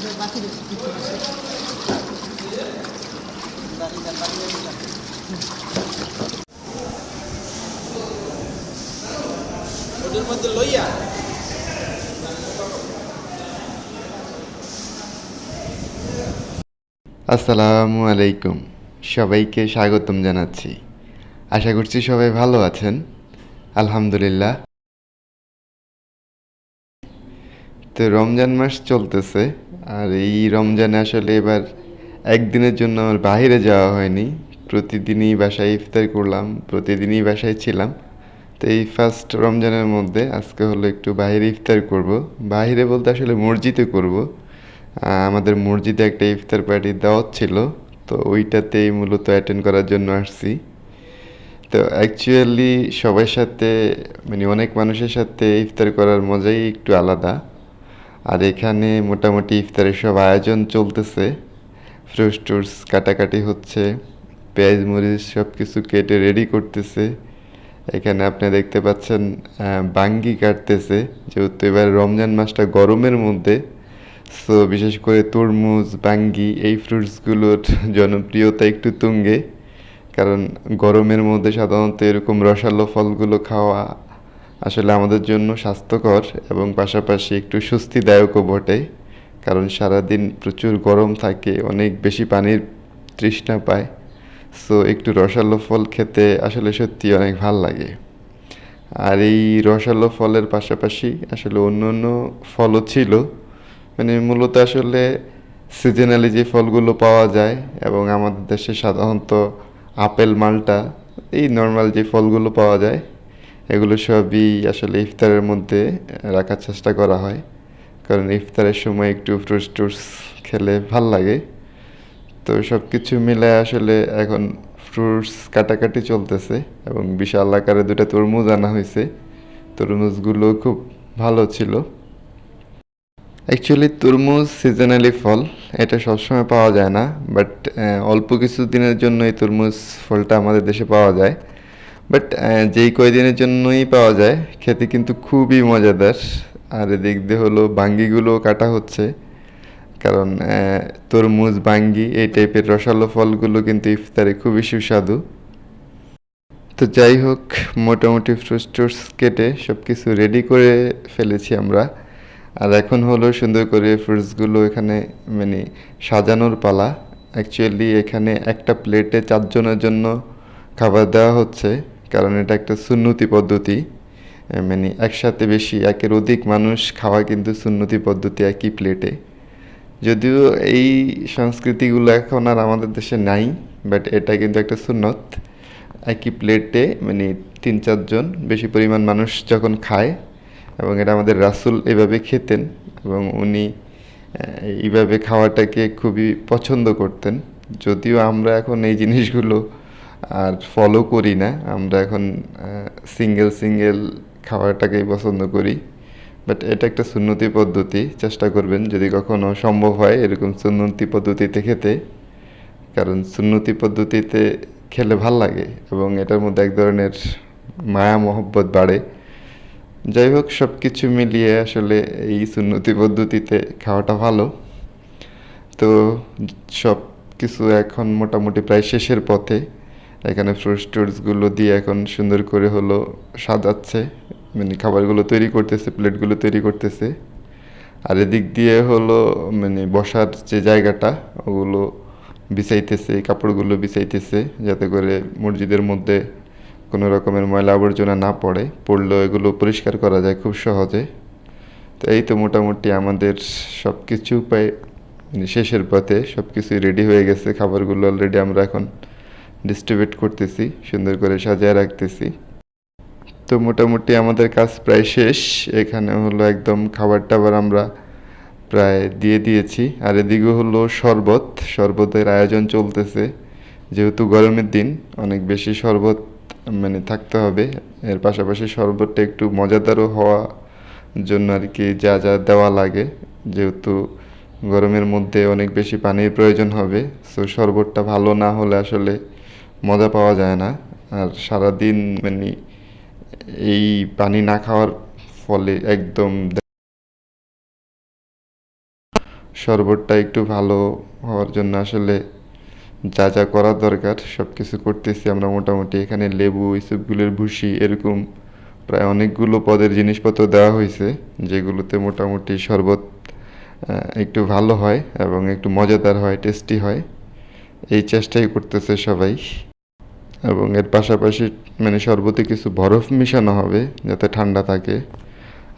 ওদের মধ্যে লইয়া আসসালামু আলাইকুম, সবাইকে স্বাগতম জানাচ্ছি। আশা করছি সবাই ভালো আছেন। আলহামদুলিল্লাহ। তো রমজান মাস চলতেছে, আর এই রমজানে আসলে এবার একদিনের জন্য আমার বাইরে যাওয়া হয়নি। প্রতিদিনই বাসায় ইফতার করলাম, প্রতিদিনই বাসায় ছিলাম। তো এই ফার্স্ট রমজানের মধ্যে আজকে হলো একটু বাইরে ইফতার করব। বাইরে বলতে আসলে মসজিদে করব। আমাদের মসজিদে একটা ইফতার পার্টি দাওয়াত ছিল, তো ওইটাতেই মূলত অ্যাটেন্ড করার জন্য আসছি। তো অ্যাকচুয়ালি সবার সাথে মানে অনেক মানুষের সাথে ইফতার করার মজাই একটু আলাদা। আর এখানে মোটামুটি ইফতারের সব আয়োজন চলতেছে। ফ্রুটস টুটস কাটাকাটি হচ্ছে, পেঁয়াজ মরিচ সব কিছু কেটে রেডি করতেছে। এখানে আপনি দেখতে পাচ্ছেন বাঙ্গি কাটতেছে, যেহেতু এবার রমজান মাসটা গরমের মধ্যে। সো বিশেষ করে তরমুজ, বাঙ্গি এই ফ্রুটসগুলোর জনপ্রিয়তা একটু তুঙ্গে, কারণ গরমের মধ্যে সাধারণত এরকম রসালো ফলগুলো খাওয়া আসলে আমাদের জন্য স্বাস্থ্যকর এবং পাশাপাশি একটু স্বস্তিদায়কও বটে। কারণ সারাদিন প্রচুর গরম থাকে, অনেক বেশি পানির তৃষ্ণা পায়। সো একটু রসালো ফল খেতে আসলে সত্যি অনেক ভাল লাগে। আর এই রসালো ফলের পাশাপাশি আসলে অন্য অন্য ফলও ছিল। মানে মূলত আসলে সিজনালি যে ফলগুলো পাওয়া যায়, এবং আমাদের দেশে সাধারণত আপেল, মাল্টা, এই নর্মাল যে ফলগুলো পাওয়া যায়, এগুলো সবই আসলে ইফতারের মধ্যে রাখার চেষ্টা করা হয়। কারণ ইফতারের সময় একটু ফ্রুটস টুটস খেলে ভাল লাগে। তো সব কিছু মিলে আসলে এখন ফ্রুটস কাটাকাটি চলতেছে, এবং বিশাল আকারে 2টা তরমুজ আনা হয়েছে। তরমুজগুলো খুব ভালো ছিল। অ্যাকচুয়ালি তরমুজ সিজনালি ফল, এটা সবসময় পাওয়া যায় না, বাট অল্প কিছু দিনের জন্য এই তরমুজ ফলটা আমাদের দেশে পাওয়া যায়। বাট যেই কয়দিনের জন্যই পাওয়া যায়, খেতে কিন্তু খুবই মজাদার। আর এদিক দিয়ে হলো বাঙ্গিগুলো কাটা হচ্ছে, কারণ তরমুজ, বাঙ্গি এই টাইপের রসালো ফলগুলো কিন্তু ইফতারে খুবই সুস্বাদু। তো যাই হোক, মোটামুটি ফ্রুটস টুটস কেটে সব কিছু রেডি করে ফেলেছি আমরা। আর এখন হলো সুন্দর করে ফ্রুটসগুলো এখানে মানে সাজানোর পালা। অ্যাকচুয়ালি এখানে একটা প্লেটে 4 জনের জন্য খাবার দেওয়া হচ্ছে, কারণ এটা একটা সুন্নতি পদ্ধতি। মানে একসাথে বেশি, একের অধিক মানুষ খাওয়া কিন্তু সুন্নতি পদ্ধতি একই প্লেটে। যদিও এই সংস্কৃতিগুলো এখন আর আমাদের দেশে নাই, বাট এটা কিন্তু একটা সুন্নত। একই প্লেটে মানে 3-4 জন বেশি পরিমাণ মানুষ যখন খায়, এবং এটা আমাদের রাসূল এভাবে খেতেন, এবং উনি এইভাবে খাওয়াটাকে খুবই পছন্দ করতেন। যদিও আমরা এখন এই জিনিসগুলো আর ফলো করি না, আমরা এখন সিঙ্গেল সিঙ্গেল খাওয়াটাকেই পছন্দ করি। বাট এটা একটা সুন্নতি পদ্ধতি, চেষ্টা করবেন যদি কখনো সম্ভব হয় এরকম সুন্নতি পদ্ধতিতে খেতে। কারণ সুন্নতি পদ্ধতিতে খেলে ভাল লাগে, এবং এটার মধ্যে এক ধরনের মায়া মহব্বত বাড়ে। যাই হোক, সব কিছু মিলিয়ে আসলে এই সুন্নতি পদ্ধতিতে খাওয়াটা ভালো। তো সব কিছু এখন মোটামুটি প্রায় শেষের পথে। এখানে ফ্রুটস টুটসগুলো দিয়ে এখন সুন্দর করে হলো সাজাচ্ছে, মানে খাবারগুলো তৈরি করতেছে, প্লেটগুলো তৈরি করতেছে। আর এদিক দিয়ে হলো মানে বসার যে জায়গাটা, ওগুলো বিছাইতেছে, কাপড়গুলো বিছাইতেছে, যাতে করে মসজিদের মধ্যে কোনো রকমের ময়লা আবর্জনা না পড়ে, পড়লেও এগুলো পরিষ্কার করা যায় খুব সহজে। তো এই তো মোটামুটি আমাদের সব কিছু প্রায় মানে শেষের পথে, সব কিছুই রেডি হয়ে গেছে। খাবারগুলো অলরেডি আমরা এখন ডিস্ট্রিবিউট করতেছি, সুন্দর করে সাজিয়ে রাখতেছি। তো মোটামুটি আমাদের কাজ প্রায় শেষ। এখানে হলো একদম খাবার টাবার আমরা প্রায় দিয়ে দিয়েছি। আর এদিকে হলো শরবতের আয়োজন চলতেছে। যেহেতু গরমের দিন, অনেক বেশি শরবত মানে থাকতে হবে। এর পাশাপাশি শরবতটা একটু মজাদারও হওয়া জন্য আর কি যা যা দেওয়া লাগে, যেহেতু গরমের মধ্যে অনেক বেশি পানির প্রয়োজন হবে। সো শরবতটা ভালো না হলে আসলে মজা পাওয়া যায় না। আর সারাদিন মানে এই পানি না খাওয়ার ফলে একদম শরবতটা একটু ভালো হওয়ার জন্য আসলে যা যা করার দরকার সব কিছু করতেছি আমরা মোটামুটি। এখানে লেবু, ইসবগুলের ভুসি এরকম প্রায় অনেকগুলো পদের জিনিসপত্র দেওয়া হয়েছে, যেগুলোতে মোটামুটি শরবত একটু ভালো হয় এবং একটু মজাদার হয়, টেস্টি হয়। এই চেষ্টাই করতেছে সবাই। এবং এর পাশাপাশি মানে শরবতে কিছু বরফ মিশানো হবে যাতে ঠান্ডা থাকে।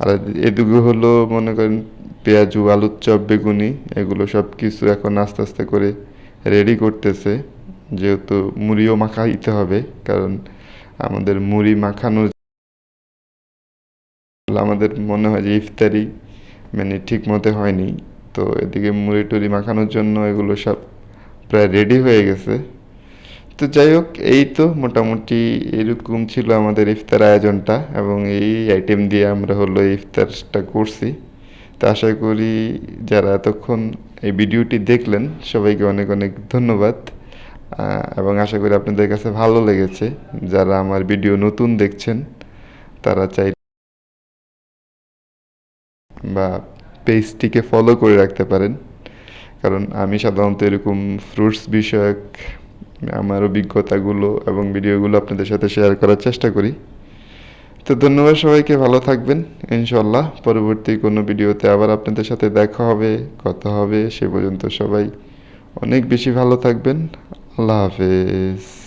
আর এদিকে হলো মনে করেন পেঁয়াজু, আলুর চপ, বেগুনি এগুলো সব কিছু এখন আস্তে আস্তে করে রেডি করতেছে, যেহেতু মুড়িও মাখাইতে হবে। কারণ আমাদের মুড়ি মাখানোর আমাদের মনে হয় যে ইফতারি মানে ঠিক মতো হয়নি। তো এদিকে মুড়ি টুড়ি মাখানোর জন্য এগুলো সব প্রায় রেডি হয়ে গেছে। তো যাই হোক, এই তো মোটামুটি এরকম ছিল আমাদের ইফতার আয়োজনটা, এবং এই আইটেম দিয়ে আমরা হলো ইফতারটা করছি। তো আশা করি যারা এতক্ষণ এই ভিডিওটি দেখলেন সবাইকে অনেক অনেক ধন্যবাদ। এবং আশা করি আপনাদের কাছে ভালো লেগেছে। যারা আমার ভিডিও নতুন দেখছেন তারা চাই বা পেজটিকে ফলো করে রাখতে পারেন, কারণ আমি সাধারণত এরকম ফ্রুটস বিষয়ক আমার অভিজ্ঞতাগুলো এবং ভিডিওগুলো আপনাদের সাথে শেয়ার করার চেষ্টা করি। তো ধন্যবাদ সবাইকে, ভালো থাকবেন। ইনশাল্লাহ পরবর্তী কোনো ভিডিওতে আবার আপনাদের সাথে দেখা হবে, কথা হবে। সে পর্যন্ত সবাই অনেক বেশি ভালো থাকবেন। আল্লাহ হাফেজ।